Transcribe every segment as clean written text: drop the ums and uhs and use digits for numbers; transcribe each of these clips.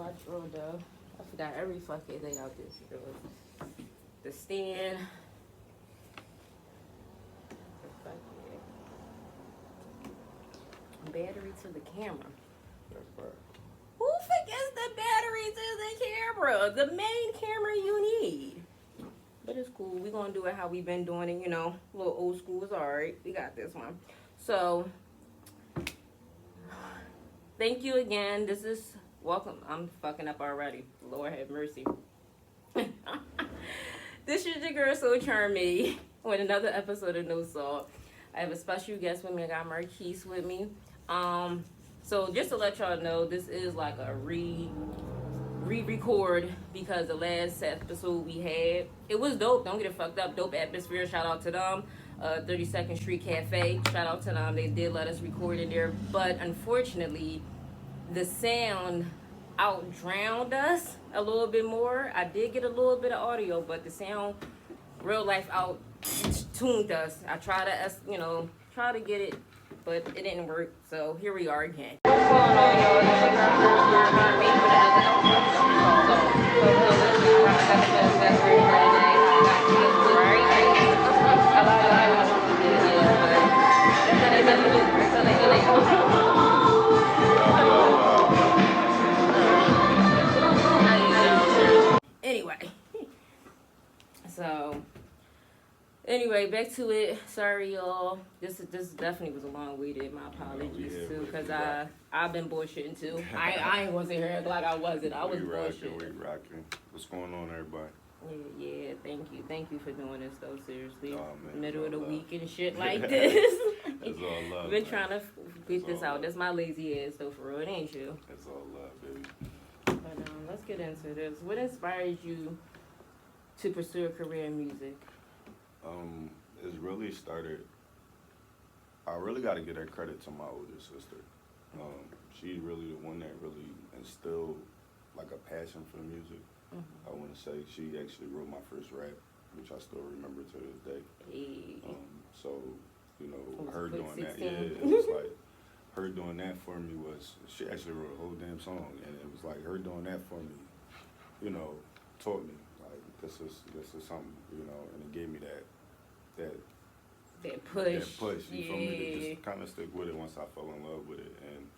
I drew I forgot every fucking thing out this drew. The stand. The fucking battery to the camera. That's right. Who forgets the battery to the camera? The main camera you need. But it's cool. We're going to do it how we've been doing it, you know. A little old school is alright. We got this one. So, thank you again. This is, welcome. I'm fucking up already. Lord have mercy. This is your girl, So Charmy, with another episode of No Salt. I have a special guest with me. I got Marquis with me. So just to let y'all know, this is like a re-record because the last episode we had, it was dope. Don't get it fucked up. Dope atmosphere. Shout out to them. 32nd Street Cafe. Shout out to them. They did let us record in there, but unfortunately, the sound out-drowned us a little bit more. I did get a little bit of audio, but the sound, real life, out-tuned us. I tried to, try to get it, but it didn't work. So here we are again. What's going on, y'all? It's your girl, me for the other Anyway, back to it. Sorry, y'all. This definitely was a long waited. My apologies too, because I've been bullshitting too. I ain't wasn't here like I wasn't. I was bullshitting. We rocking. What's going on, everybody? Yeah. Thank you for doing this though. Seriously, man, middle of the week and shit like this. It's all love. We're trying to get this out. That's my lazy ass though, for real. It ain't you. It's all love, baby. But let's get into this. What inspires you to pursue a career in music? It's really started. I really got to give that credit to my older sister. She's really the one that really instilled like a passion for music. I want to say she actually wrote my first rap, which I still remember to this day. So her doing 16. That, it was like her doing that for me was she actually wrote a whole damn song, and it was like her doing that for me, taught me like this is something, and it gave me that push. That push, you feel me, to just kind of stick with it once I fell in love with it. And,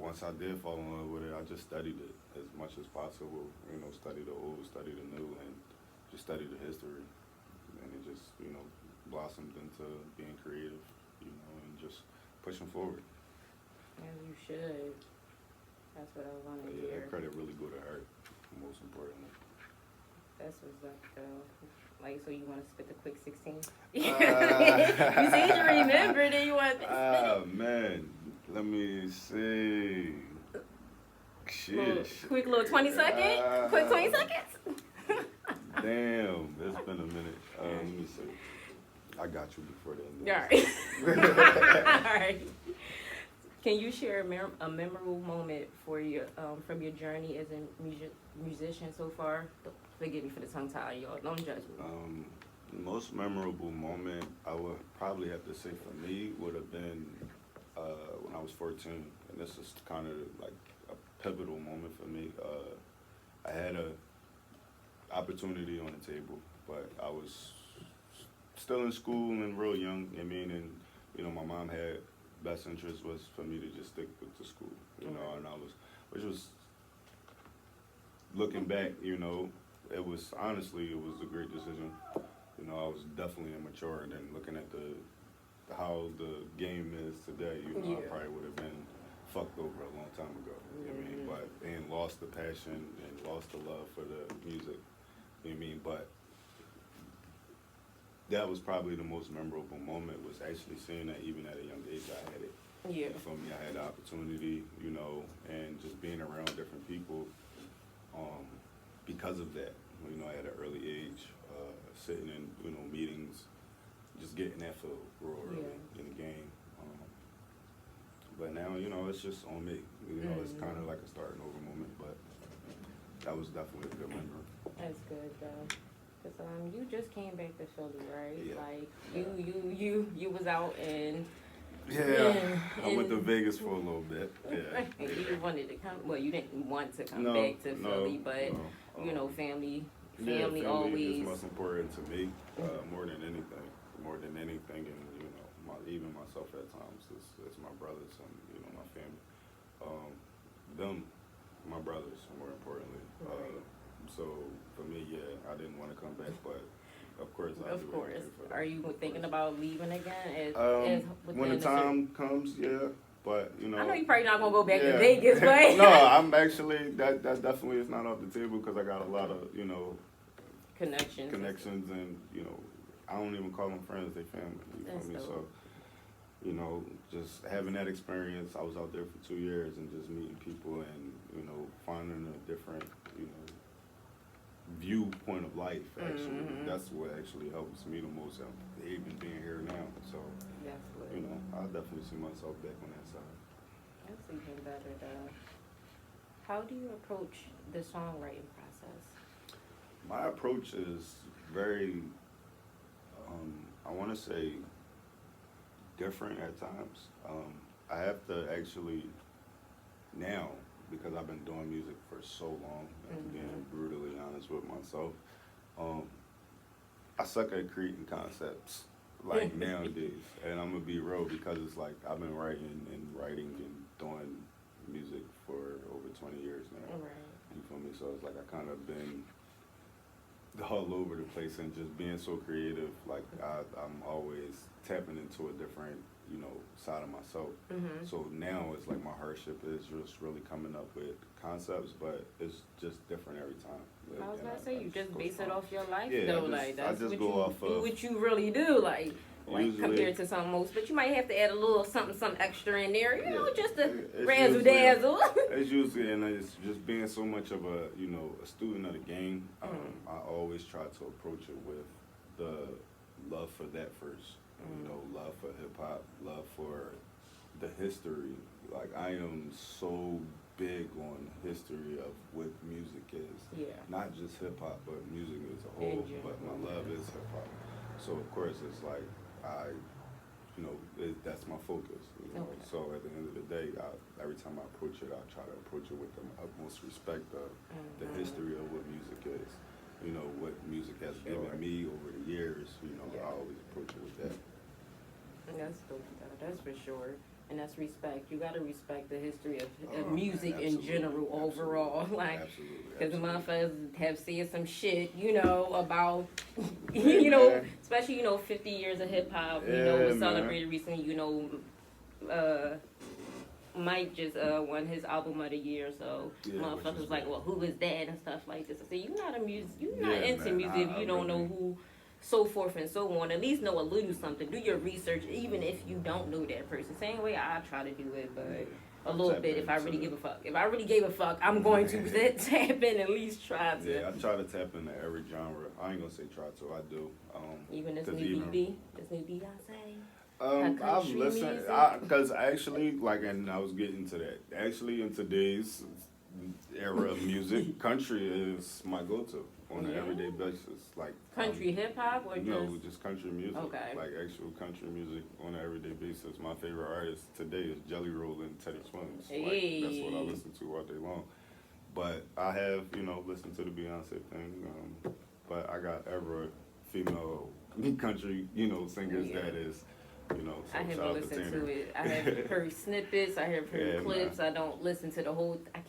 once I did fall in love with it, I just studied it as much as possible, study the old, study the new, and just study the history. And it just, blossomed into being creative, and just pushing forward. As you should. That's what I want to hear. Yeah, credit really go to her, most importantly. That's what's up, though. Like, so you want to spit the quick 16? You seem to remember, then you want to spit it. Man. Let me see. Shit. Quick little 20 second? Quick 20 seconds? Damn, it's been a minute. Let me see. I got you before the end. All right. All right. Can you share a memorable moment for your from your journey as a musician so far? Forgive me for the tongue tie, y'all. Don't judge me. The most memorable moment I would probably have to say for me would have been when I was 14, and this is kind of like a pivotal moment for me. I had a opportunity on the table, but I was still in school and real young. And my mom had best interest was for me to just stick with the school, and which was looking back, it was a great decision. I was definitely immature, and then looking at how the game is today, I probably would have been fucked over a long time ago. And lost the passion and lost the love for the music. But that was probably the most memorable moment, was actually seeing that even at a young age I had it. Yeah. For me, I had the opportunity, and just being around different people because of that. At an early age, sitting in, meetings, just getting that feel real early in the game. But now, it's just on me. It's kind of like a starting over moment, but that was definitely a good memory. That's good, though. Because you just came back to Philly, right? Yeah. Like, you was out in Yeah, I went to and Vegas for a little bit. Yeah. you wanted to come. Well, you didn't want to come No, back to no, Philly, but no. you know, family, Yeah, family family is always. most important to me, more than anything. More than anything, and even myself at times, it's my brothers and my family. Them, my brothers, more importantly. So for me, yeah, I didn't want to come back, but of course I Of do course. everything for them. Are you Of thinking course. about leaving again? When the within a certain- time comes, yeah, but I know you're probably not gonna go back to yeah. Vegas, but No, I'm actually that definitely is not off the table because I got a lot of connections and I don't even call them friends, they family. You That's feel me? dope. So just having that experience, I was out there for 2 years and just meeting people and finding a different viewpoint of life. Actually, that's what actually helps me the most. Even being here now, so I definitely see myself back on that side. That's even better though. How do you approach the songwriting process? My approach is very, I want to say, different at times. I have to actually now, because I've been doing music for so long, and being brutally honest with myself, I suck at creating concepts like nowadays, and I'm gonna be real because it's like I've been writing and doing music for over 20 years now. Right. You feel me? So it's like I kind of been all over the place and just being so creative. Like I'm always tapping into a different, side of myself. So now it's like my hardship is just really coming up with concepts, but it's just different every time. I was And gonna say you just go base it from- off your life Yeah, though, I that's just what go you off of what you really do, like usually- compared to some most, but you might have to add a little something extra in there, just to It's razzle usually- dazzle. It's usually, and it's just being so much of a student of the game. I always try to approach it with the love for that first. Love for hip hop, love for the history. Like I am so big on the history of what music is. Yeah. Not just hip hop, but music as a whole. But my love is hip hop. So of course it's like that's my focus. Okay. So at the end of the day, every time I approach it, I try to approach it with the utmost respect of the history of what music is. What music has given me over the years. I always approach it with that. That's dope, though. That's for sure. And that's respect. You gotta respect the history of Oh, music man, in general, overall. Like, Absolutely. because the Absolutely. motherfuckers have said some shit, about, Hey, man. especially, 50 years of hip hop, Yeah, was man. celebrated recently, Mike just won his album of the year, so Yeah, which motherfuckers is like, great. well, who is that and stuff like this. I say, you're not Yeah, into man, music if I you don't know really- who, so forth and so on. At least know a little something. Do your research, even if you don't know that person. Same way I try to do it, but a little Tap bit if I into really the- give a fuck. If I really gave a fuck, I'm going to tap in at least try to. Yeah, I try to tap into every genre. I ain't gonna say try to. I do. Even this 'cause new even- BB, this new Beyonce. I've country listened music? because actually, and I was getting to that. Actually, in today's era of music, country is my go-to on an Yeah. everyday basis. Like Country hip hop or no, just just country music. Okay. Like actual country music on an everyday basis. My favorite artist today is Jelly Roll and Teddy Swims. Like, that's what I Hey. listen to all day long. But I have, listened to the Beyonce thing. But I got ever female country, singers Yeah. that is, so I shout haven't out listened Tanner. to it. I have heard snippets. I have heard Yeah, clips. man. I don't listen to the whole. I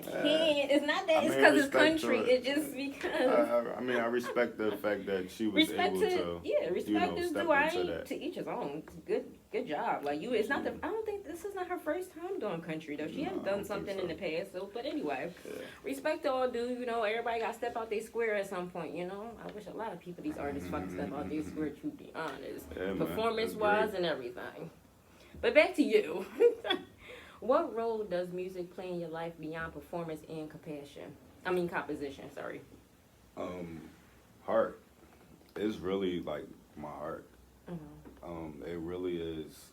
can't. It's not that. I It's mean, because it's respect to country. it. It's just because. I respect the fact that she was Respect able to to, respect is step due. I into ain't that. to each his own. Good job. Like you, it's not the. I don't think this is not her first time doing country though. She No, has I don't done think something so. in the past. So, but anyway, Yeah. respect to all dude. Everybody got to step out their square at some point. I wish a lot of people, these artists, fucking step out their square. To be honest, Yeah, man, performance that's wise great. and everything. But back to you. What role does music play in your life beyond performance and composition? Sorry. Heart. It's really like my heart. Mm-hmm. It really is.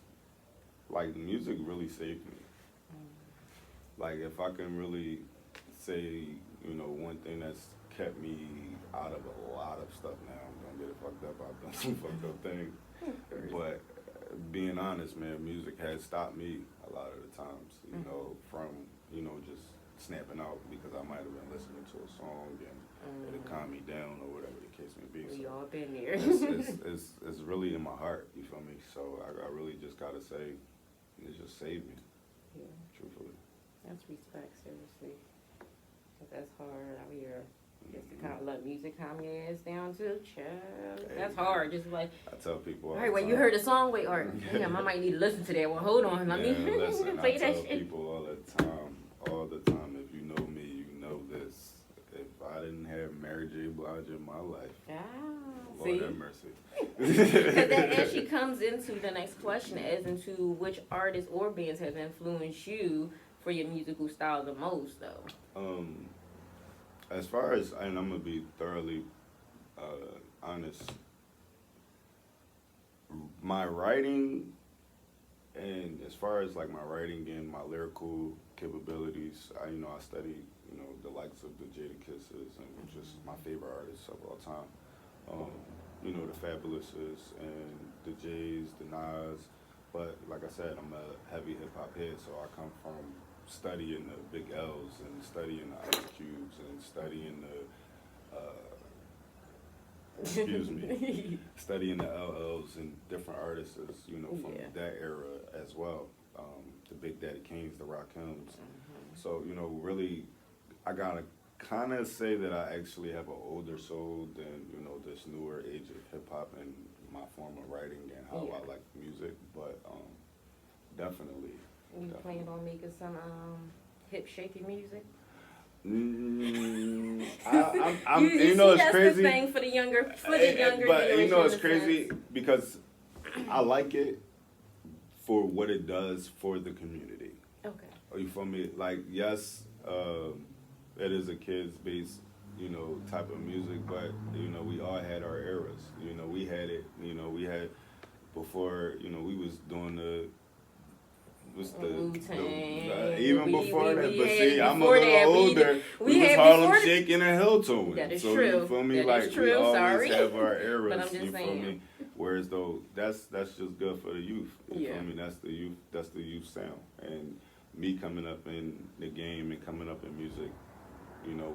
Like music really saved me. Like if I can really say, one thing that's kept me out of a lot of stuff now. I'm gonna get it fucked up. I've done some fucked up things. But being honest, man, music has stopped me a lot of the times, you know, from, you know, just snapping out because I might have been listening to a song and it'll calm me down or whatever the case may be. We So all been there. it's really in my heart, you feel me? So I really just gotta say, it just saved me, Yeah, truthfully. that's respect, seriously. 'Cause that's hard out here. Just to kind of let music calm your ass down too, child. Hey, That's man. hard. Just like, I tell people all all the right, well, time. you heard the song, wait, or damn, I might need to listen to that one. Hold on, let me Man, listen, play I that tell shit. people all the time, if you know me, you know this. If I didn't have Mary J. Blige in my life, Ah, Lord see? have mercy. Because that actually comes into the next question, as into which artists or bands have influenced you for your musical style the most, though. As far as, and I'm gonna be thoroughly honest, my writing, and as far as like my writing and my lyrical capabilities, I study, the likes of the Jadakisses and just my favorite artists of all time. The Fabulouses and the Jays, the Nas. But like I said, I'm a heavy hip hop head, so I come from studying the big L's and studying the Ice Cubes and studying the excuse me, studying the LLs and different artists, from that era as well. The Big Daddy Kanes, the Rakims. So, really, I gotta kind of say that I actually have an older soul than, this newer age of hip hop and my form of writing and how I like music. But definitely. You plan on making some hip shaking music? I'm you it's that's crazy. The thing for the younger, But generation, it's crazy because I like it for what it does for the community. Okay. Are you feel me? Like, yes, it is a kids-based, type of music, but we all had our eras. We had it. We had before. We was doing even before that. But see, I'm a little older. We was Harlem Shaking and Hilltone. That is so true. You feel me? That like is true. we always Sorry. have our eras. But I'm just you saying. Feel me? Whereas though that's just good for the youth. You Yeah. feel me? That's the youth. That's the youth sound. And me coming up in the game and coming up in music,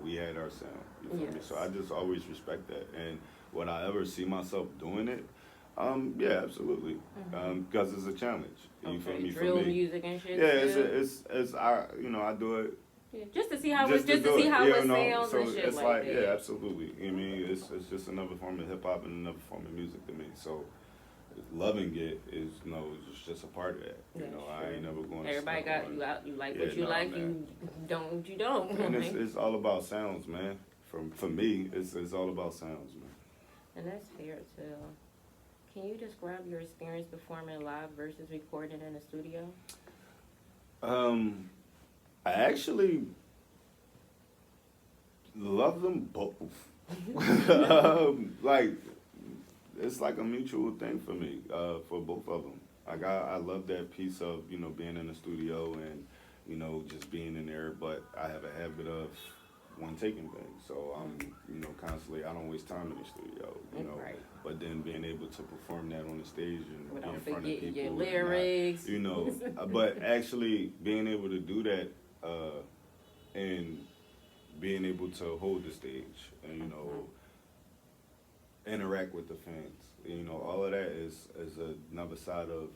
we had our sound. You feel me? So I just always respect that. And would I ever see myself doing it? Yeah, absolutely. Because it's a challenge. You feel me? Drill for me. music and shit. Yeah, too. it's I do it. Yeah, just to see how it sounds so and shit it's like that. Yeah, absolutely. I mean, it's just another form of hip hop and another form of music to me. So loving it is it's just a part of that. I ain't never going. Everybody got you out. You like what you like. Man. You don't. And it's all about sounds, man. For me, it's all about sounds, man. And that's fair too. Can you describe your experience performing live versus recording in the studio? I actually love them both. It's like a mutual thing for me, for both of them. I love that piece of, being in the studio and, just being in there, but I have a habit of one taking things. So I'm, constantly, I don't waste time in the studio, Right. But then being able to perform that on the stage and Without be in front of people. your lyrics. But actually being able to do that, and being able to hold the stage and, interact with the fans. All of that is another side of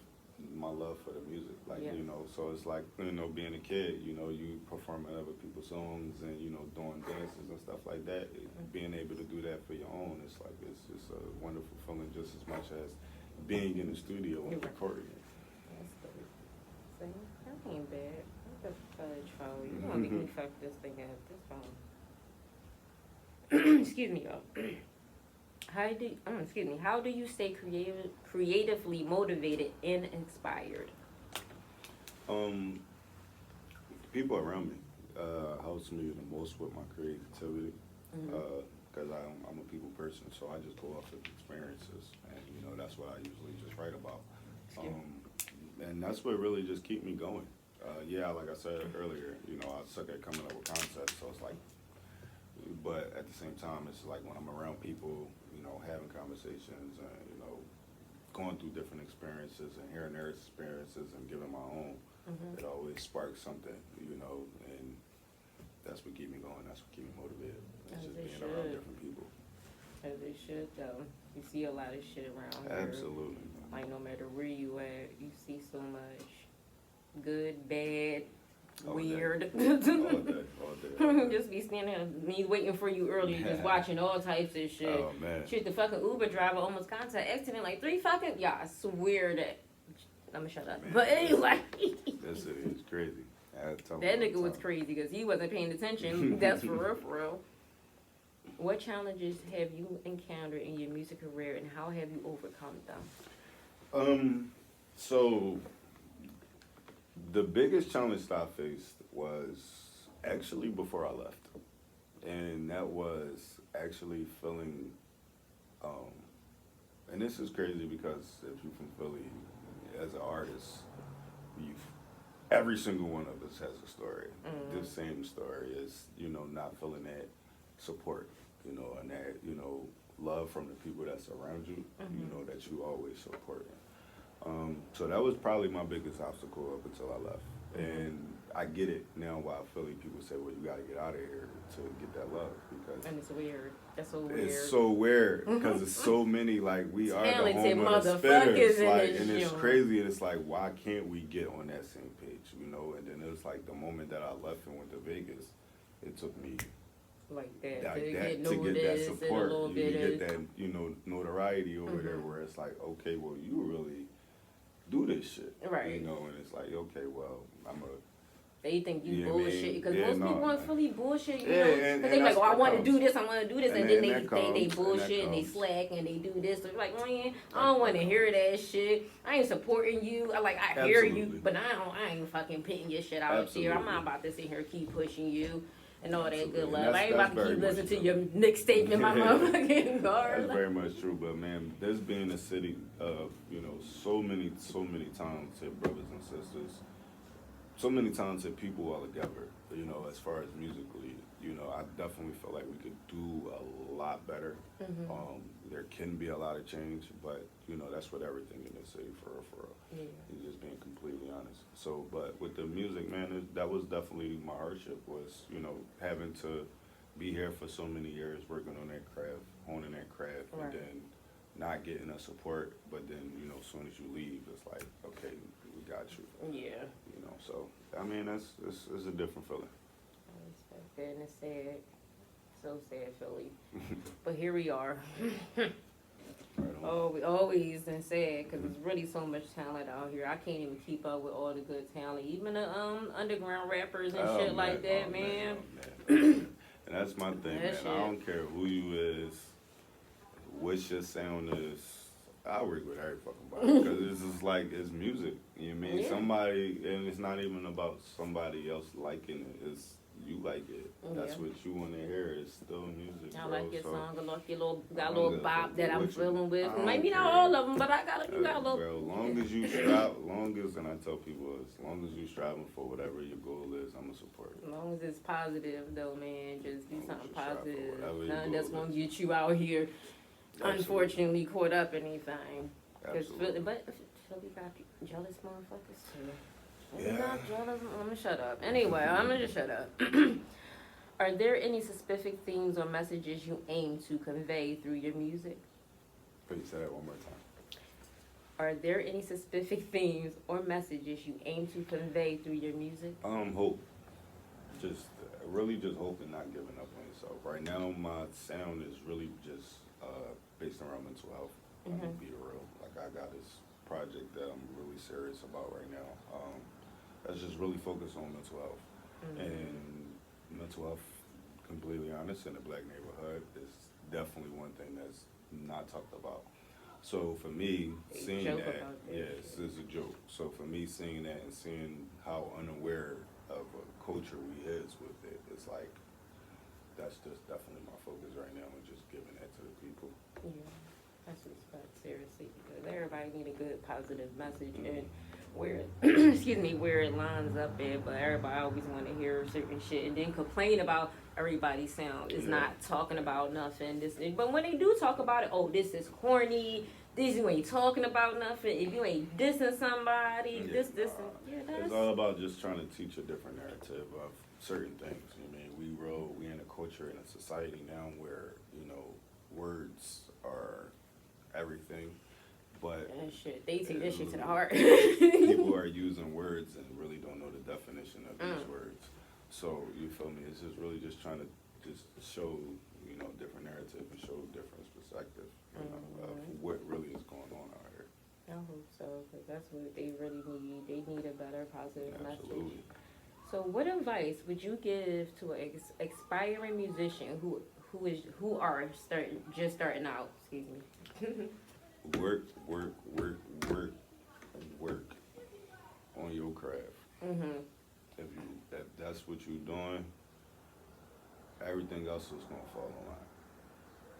my love for the music. So it's like, being a kid, you performing other people's songs and, doing dances and stuff like that. Being able to do that for your own, it's just a wonderful feeling just as much as being in the studio and recording it. That's good. See, that ain't bad. What the fudge, phone? You gonna make me fuck this thing up, this phone. Excuse me, y'all. How do you stay creatively motivated and inspired? People around me helps me the most with my creativity because I'm a people person, so I just go off of experiences, and that's what I usually just write about, and that's what really just keep me going. Like I said earlier, I suck at coming up with concepts, so it's like, but at the same time, it's like when I'm around people, having conversations and, going through different experiences and hearing their experiences and giving my own, it always sparks something, you know, and that's what keep me going. That's what keep me motivated. It's just being around different people. As they should, though. You see a lot of shit around here. Absolutely. Like, no matter where you at, you see so much good, bad, weird. All day. Just be standing there, me waiting for you earlier, just watching all types of shit. Oh, man. Shit, the fucking Uber driver almost got into an accident like 3 fucking... Yeah, I swear that... I'm gonna shut up. Man, but anyway... This is crazy. That nigga was crazy because he wasn't paying attention. That's for real, for real. What challenges have you encountered in your music career and how have you overcome them? So the biggest challenge that I faced was actually before I left. And that was actually feeling, and this is crazy because if you're from Philly, as an artist, every single one of us has a story. The same story is, you know, not feeling that support, you know, and that, you know, love from the people that's around you, you know, that you always support. So that was probably my biggest obstacle up until I left. And I get it now why Philly people say, well, you got to get out of here to get that love. Because and it's weird. That's so weird. It's so weird because it's so many, like, we are the talented home of the motherfuckers spitters. Like, and it's crazy. And it's like, why can't we get on that same page, you know? And then it was like the moment that I left and went to Vegas, it took me like that to get get that support. You get that, you know, notoriety over there where it's like, okay, well, you really do this shit. Right. You know, and it's like, okay, well, I'm a... They think you Yeah, bullshit because most people are fully bullshit, you Yeah, know. and Because they like, oh, I want to comes. do this, I want to do this, and then they bullshit and they comes. slack and they do this. So you're like, man, I don't want to hear that shit. I ain't supporting you. I hear you, but I ain't fucking pitting your shit out here. I'm not about to sit here and keep pushing you and all that good love. I ain't about to keep listening to your Nick statement, my motherfucking guard. That's very much true, but man, this being a city of, you know, so many talented brothers and sisters, so many talented people all together, you know, as far as musically, you know, I definitely feel like we could do a lot better. There can be a lot of change, but, you know, that's with everything in this city, for real. Yeah. You're just being completely honest. So, but with the music, man, that was definitely my hardship was, you know, having to be here for so many years, working on that craft, honing that craft, right. And then not getting the support, but then, you know, as soon as you leave, it's like, okay, we got you. Yeah. You know, so, I mean, it's a different feeling. I respect that, and it's sad. So sad, Philly. But here we are. Oh, we always been sad because there's really so much talent out here. I can't even keep up with all the good talent, even the underground rappers and shit like that, man. And that's my thing, man. Shit. I don't care who you is, what your sound is. I work with every fucking body because it's just like it's music. You know what I mean? Yeah. Somebody, and it's not even about somebody else liking it. It's you like it. That's Yeah. what you want to hear. It's still music. I bro. like your So, song. I like your little bop that I'm what you- feeling with. I don't Maybe not care. all of them, but you got a little. Bro, long as you strive, and I tell people, as long as you striving for whatever your goal is, I'm gonna support you. As long as it's positive, though, man, just do As long as something you strive for positive. whatever your Nothing that's goal gonna is. get you out here, Absolutely. unfortunately, caught up in anything. Absolutely. But Philly got jealous motherfuckers too. Yeah. Not jealous. I'm gonna shut up. Anyway, I'm gonna just shut up. Are there any specific themes or messages you aim to convey through your music? Please say that one more time. Are there any specific themes or messages you aim to convey through your music? Hope. Really just hope and not giving up on yourself. Right now, my sound is really just based around mental health. I'm gonna be real. Like, I got this project that I'm really serious about right now. That's just really focused on mental health. And mental health, completely honest, in the black neighborhood is definitely one thing that's not talked about. So for me, seeing that, yes, it's a joke. So for me, seeing that and seeing how unaware of a culture we is with it, it's like, that's just definitely my focus right now, and just giving that to the people. Yeah, that's respect, seriously, because everybody need a good positive message and where where it lines up at, but everybody always want to hear certain shit and then complain about everybody's sound is not talking about nothing. But when they do talk about it, oh, this is corny, This you ain't talking about nothing. If you ain't dissing somebody, Yeah, this, and yeah, it's that's. all about just trying to teach a different narrative of certain things. I mean, we in a culture and a society now where words are everything, but And shit, they take this shit to the heart. people are using words and really don't know the definition of these words. So you feel me? It's just really just trying to just show different narrative and show different perspective of what really is going on out here. I hope so, because that's what they really need. They need a better positive Absolutely. message. So, what advice would you give to an aspiring musician who are just starting out? Excuse me. Work on your craft. Mhm. If that's what you're doing, everything else is gonna fall in line.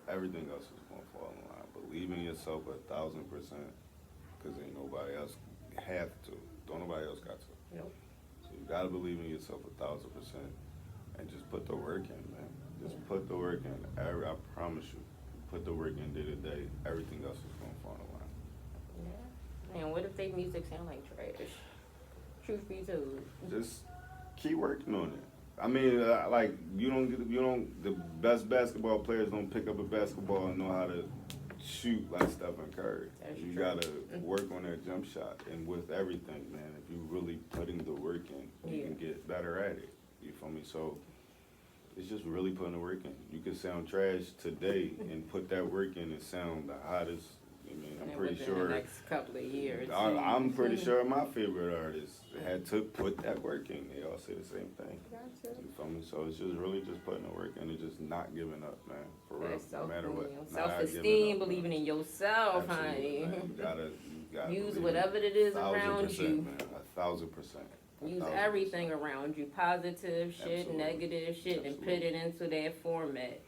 Everything else is gonna fall in line. Believe in yourself 1,000%, because ain't nobody else have to. Don't nobody else got to. Nope. So you gotta believe in yourself 1,000%, and just put the work in, man. Just put the work in. I promise you, put the work in day to day. Everything else is gonna fall in line. Yeah. Man, what if they music sound like trash? Truth be told. Just keep working on it. I mean, the best basketball players don't pick up a basketball and know how to shoot like Stephen Curry. That's You true. gotta work on that jump shot, and with everything, man, if you really putting the work in, you can get better at it. You feel me? So it's just really putting the work in. You can sound trash today and put that work in and sound the hottest. I mean, I'm pretty within sure. the next couple of years. I'm pretty sure my favorite artists had to put that work in. They all say the same thing. Gotcha. You feel me? So it's just really just putting the work in and just not giving up, man. For real, no matter what. Self-esteem, believing in yourself, Absolutely, honey. man. You gotta Use believe whatever it is around 1,000%, you. man. 1,000%. Use 1,000%. everything around you, positive shit, Absolutely. negative shit, and put Absolutely. it into that format.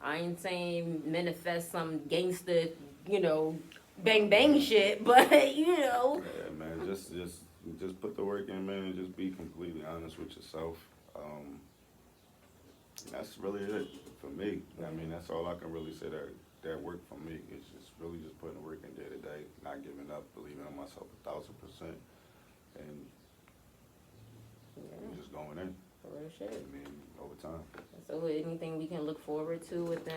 I ain't saying manifest some gangster, bang bang shit, but Yeah, man. Just put the work in, man, and just be completely honest with yourself. That's really it for me. I mean, that's all I can really say that worked for me. It's just really just putting the work in day to day, not giving up, believing in myself 1,000%, and just going in. For real shit. I mean, over time. So anything we can look forward to within,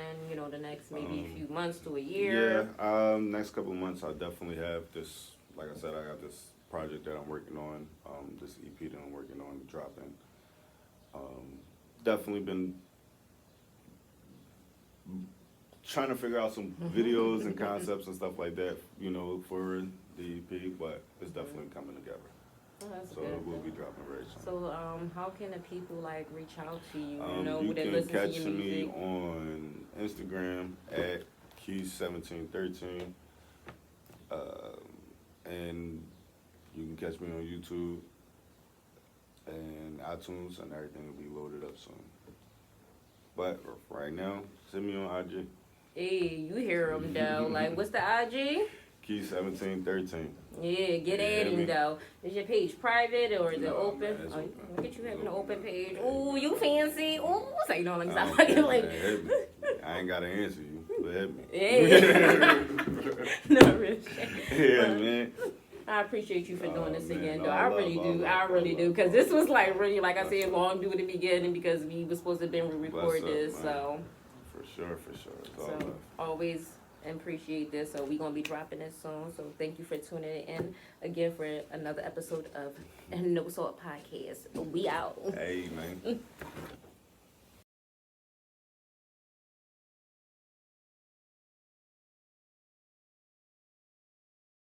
the next maybe few months to a year? Yeah, next couple of months I'll definitely have this, like I said, I got this project that I'm working on, this EP that I'm working on dropping. Definitely been trying to figure out some videos and concepts and stuff like that, for the EP, but it's definitely coming together. Oh, that's So good. it will be dropping very soon. So, how can the people reach out to you? You that can listen catch to your me music? on Instagram at Keys1713, and you can catch me on YouTube and iTunes, and everything will be loaded up soon. But right now, send me on IG. Hey, you hear him though. What's the IG? Keys1713. Yeah, get Yeah, at him me. though. Is your page private or is it No, open? man, it's open. Look at you having an It's open open. page. Ooh, you fancy. Ooh, so you know what I'm Oh, saying? man, Like, hit me. I ain't gotta answer you, but hit me. yeah. No, real shit. Yeah, man. I appreciate you for doing this man. again, No, though. I I love, really I do. love, I really I do. love, Because I this was love. really, like I Bless said, up. long due at the beginning because we were supposed to have been record Bless up, this. man. So, For sure. It's all so love. always appreciate this. So we're going to be dropping this soon. So thank you for tuning in again for another episode of No Salt Podcast. We out. Hey, man.